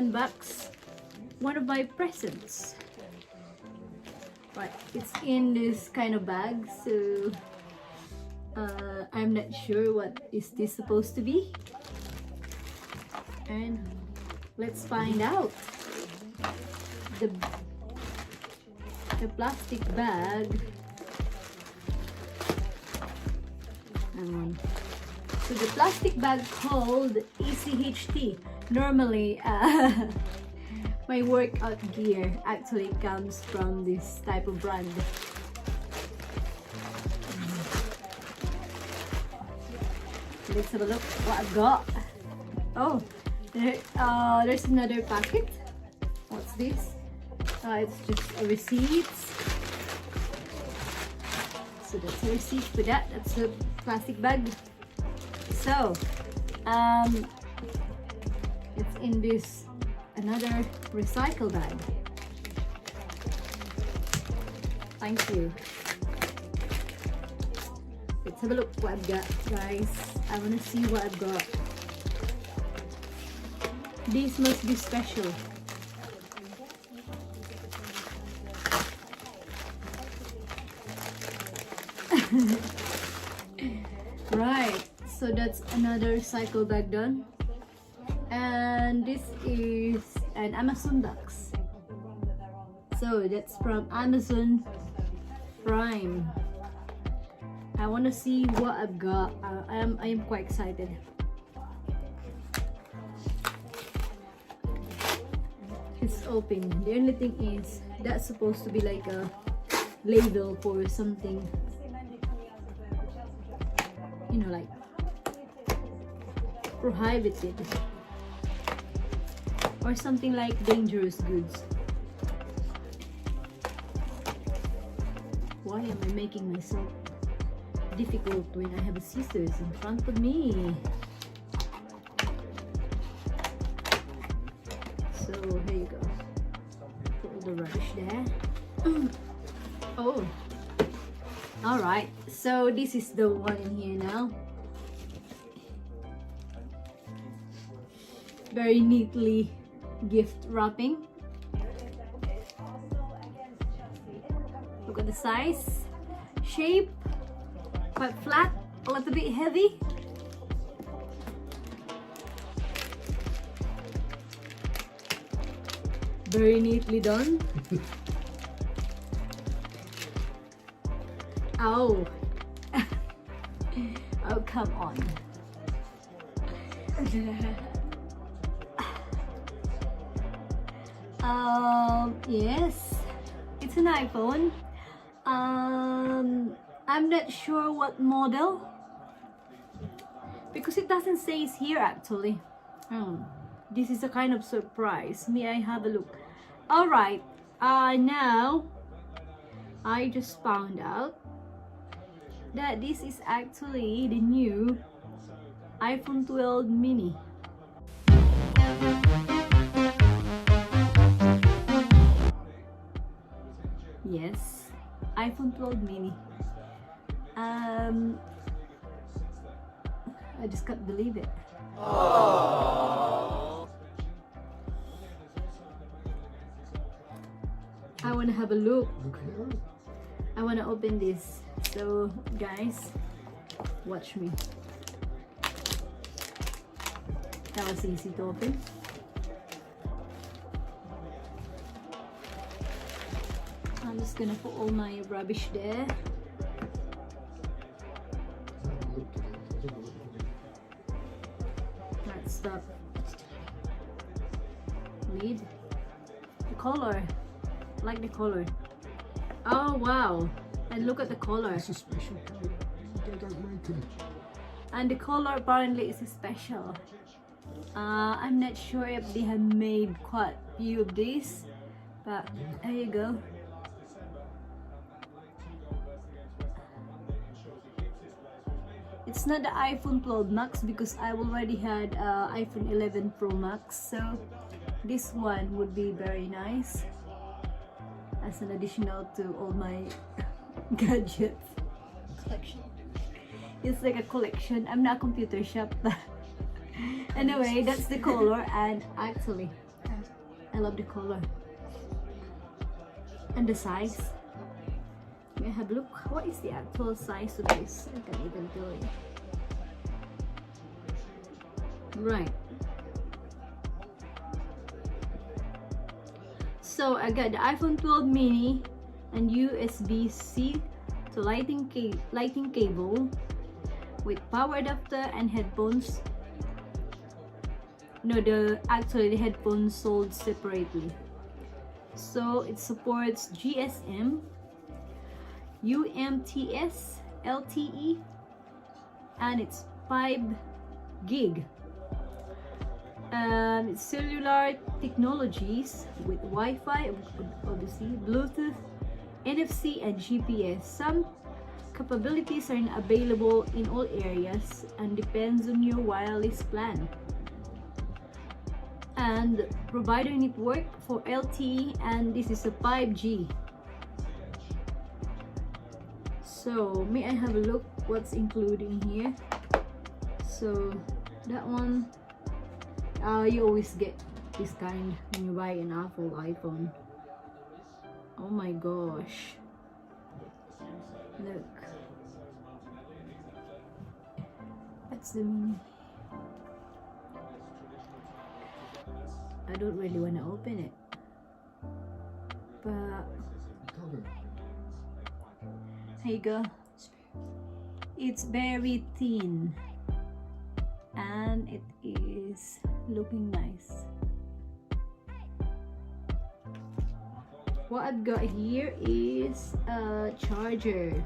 unbox one of my presents. Right, it's in this kind of bag, so I'm not sure what is this supposed to be, and let's find out. The plastic bag. So the plastic bag called HEWITT. Normally, my workout gear actually comes from this type of brand. Let's have a look what I've got. Oh, there's another packet. What's this? It's just a receipt. So that's a receipt for that. That's a plastic bag. So, it's in this another recycle bag. Thank you. Let's have a look what I've got, guys. I want to see what I've got. This must be special. Right, so that's another recycle bag done, and this is an Amazon box. So that's from Amazon Prime. I want to see what I've got. I am quite excited. It's open. The only thing is that's supposed to be like a label for something, you know, like prohibited or something like dangerous goods. Why am I making myself difficult when I have a scissors in front of me? So here you go. Put all the rubbish there. Oh, all right, so this is the one in here now. Very neatly gift wrapping. Look at the size, shape, quite flat, a little bit heavy. Very neatly done. Oh, oh, come on. Yes, it's an iPhone. I'm not sure what model because it doesn't say it's here actually. This is a kind of surprise. May I have a look? All right. Now I just found out that this is actually the new iPhone 12 mini. Yes, iPhone 12 mini. I just can't believe it. Aww. I want to have a look. I want to open this. So guys, watch me. That was easy to open. I'm just gonna put all my rubbish there. Let's stop. Lid. The color. I like the color. Oh wow. And look at the color. It's a special color. I don't like it. And the color apparently is special. I'm not sure if they have made quite a few of these, but there you go. It's not the iPhone 12 Max because I already had iPhone 11 Pro Max, so this one would be very nice as an additional to all my gadgets collection. It's like a collection. I'm not a computer shop, but anyway, that's the color. And actually, I love the color and the size. May I have a look? What is the actual size of this? I can't even tell you. Right. So I got the iPhone 12 mini and USB-C to lighting cable with power adapter and headphones. No, actually the headphones sold separately. So it supports GSM, UMTS, LTE, and it's 5 gig. It's cellular technologies with Wi-Fi, obviously, Bluetooth, NFC, and GPS. Some capabilities are available in all areas and depends on your wireless plan. And provider network for LTE, and this is a 5G. So may I have a look what's included in here? So that one, you always get this kind when you buy an Apple iPhone. Oh my gosh, look, that's the mini. I don't really want to open it, but here you go. It's very thin and it is looking nice. What I've got here is a charger.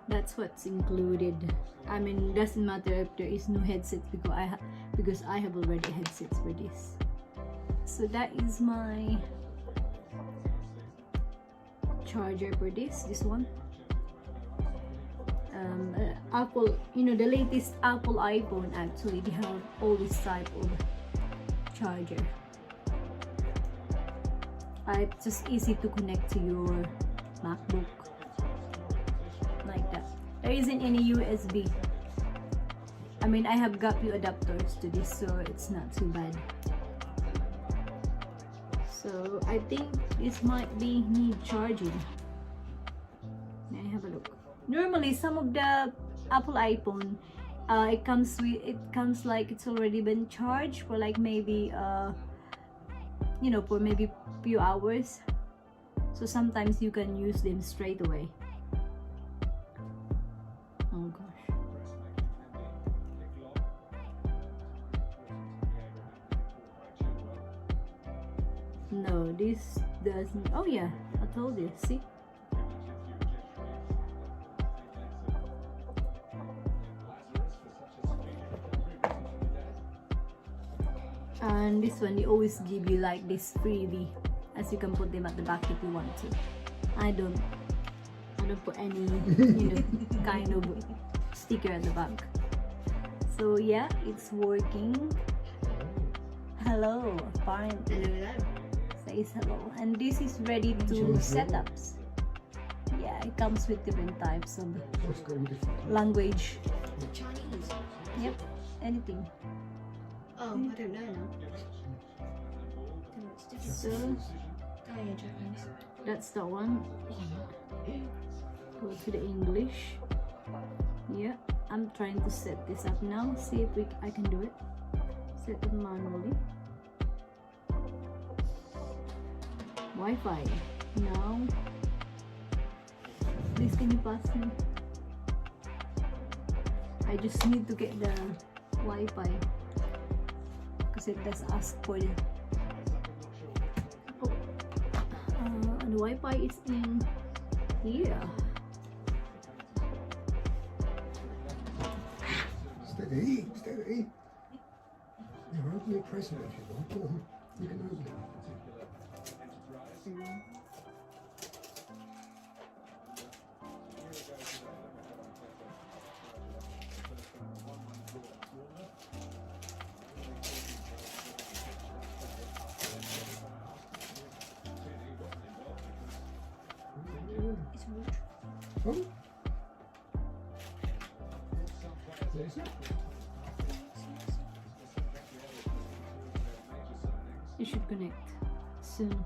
That's what's included. I mean, doesn't matter if there is no headset because I have already headsets for this. So that is my charger for this one. Apple, you know, the latest Apple iPhone, actually they have all this type of charger. It's just easy to connect to your MacBook like that. There isn't any USB. I mean, I have got few adapters to this, so it's not too bad. So I think this might be need charging. May I have a look? Normally some of the Apple iPhone, it comes like it's already been charged for like maybe you know, for maybe few hours. So sometimes you can use them straight away. Oh gosh. No, this doesn't. Oh yeah, I told you. See? And this one, they always give you like this freebie, as you can put them at the back if you want to. I don't put any you know, kind of sticker at the back. So yeah, it's working. Hello, apparently says hello. And this is ready to setups. Yeah, it comes with different types of language. Chinese. Yep, anything. Oh, I don't know now. It's different. So Oh yeah, Japanese. that's the one. Go to the English. Yeah, I'm trying to set this up now. See if I can do it. Set it manually. Wi-Fi. Now, please can you pass me? I just need to get the Wi-Fi because it does ask for it. Oh, the Wi-Fi is in here. Steady, steady. You're open your present if you want. Go on, you can open it. It's rude. Oh. There's it. It should connect soon.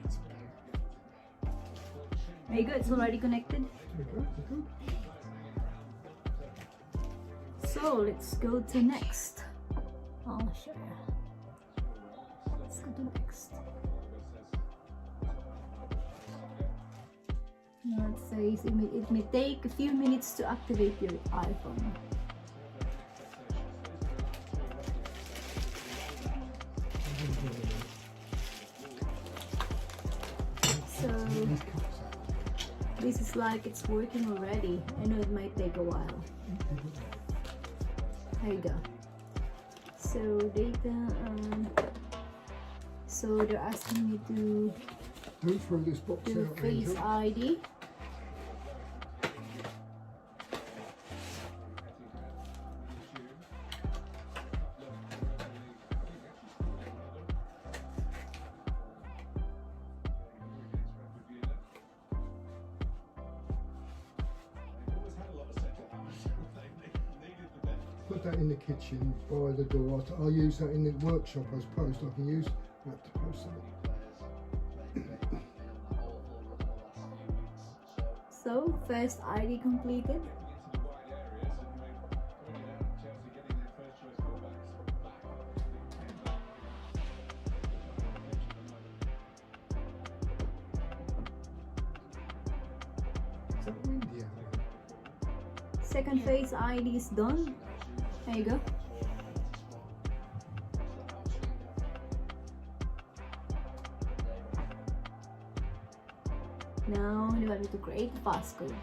It's There you go, it's already connected. There we go. There we go. So let's go to next. I'll show you. Let's go to next. Now it says it may take a few minutes to activate your iPhone. So These cups out. this is like it's working already. I know it might take a while. There you go. So data. So they're asking me to Don't throw this box do out, Face Angel. ID. Put that in the kitchen by the door. I'll use that in the workshop, I suppose. I can use that to post something. So first ID completed. Is that windy out there? Second Face ID is done. There you go. Now you want me to create the passcode.